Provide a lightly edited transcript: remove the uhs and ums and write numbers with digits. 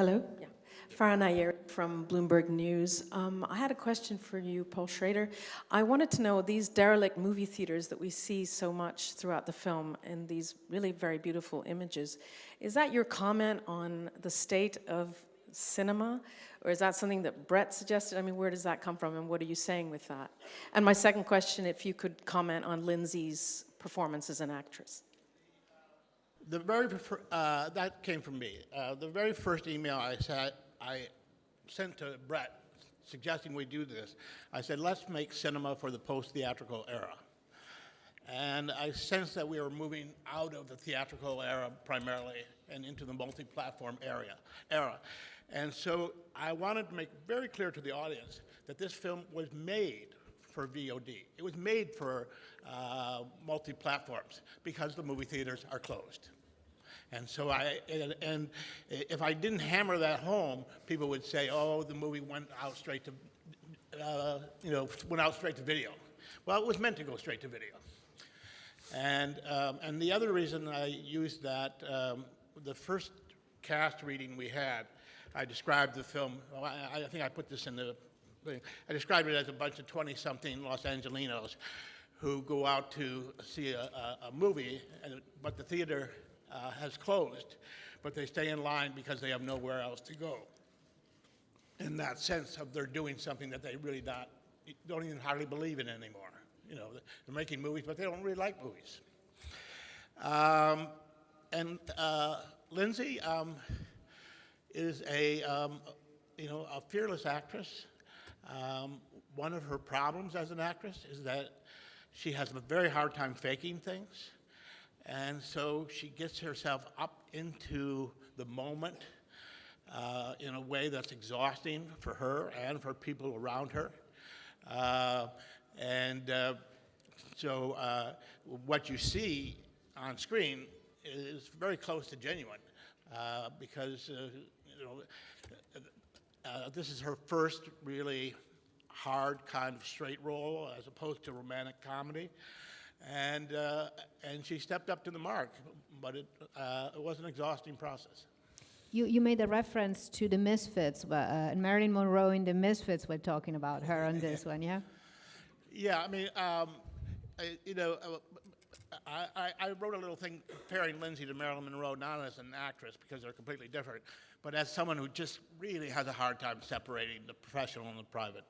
Hello? Yeah. Farah Nair from Bloomberg News. I had a question for you, Paul Schrader. I wanted to know, these derelict movie theaters that we see so much throughout the film and these really very beautiful images, is that your comment on the state of cinema? Or is that something that Brett suggested? I mean, where does that come from and what are you saying with that? And my second question, if you could comment on Lindsay's performance as an actress. That came from me. The very first email I sent to Brett suggesting we do this, I said, let's make cinema for the post-theatrical era. And I sensed that we were moving out of the theatrical era primarily and into the multi-platform era. And so I wanted to make very clear to the audience that this film was made for VOD. It was made for multi-platforms because the movie theaters are closed. And so if I didn't hammer that home, people would say, oh, the movie went out straight to, video. Well, it was meant to go straight to video. And the other reason I used that, the first cast reading we had, I described the film, I think I put this in the thing, I described it as a bunch of 20-something Los Angelinos who go out to see a movie, but the theater has closed, but they stay in line because they have nowhere else to go. In that sense of they're doing something that they really don't even hardly believe in anymore. You know, they're making movies, but they don't really like movies. Lindsay is a fearless actress. One of her problems as an actress is that she has a very hard time faking things. And so she gets herself up into the moment in a way that's exhausting for her and for people around her. So what you see on screen is very close to genuine because this is her first really hard kind of straight role as opposed to romantic comedy. And she stepped up to the mark, but it was an exhausting process. You made a reference to the Misfits, and Marilyn Monroe in the Misfits were talking about her on this one, yeah? Yeah, I mean, I wrote a little thing comparing Lindsay to Marilyn Monroe, not as an actress because they're completely different, but as someone who just really has a hard time separating the professional and the private.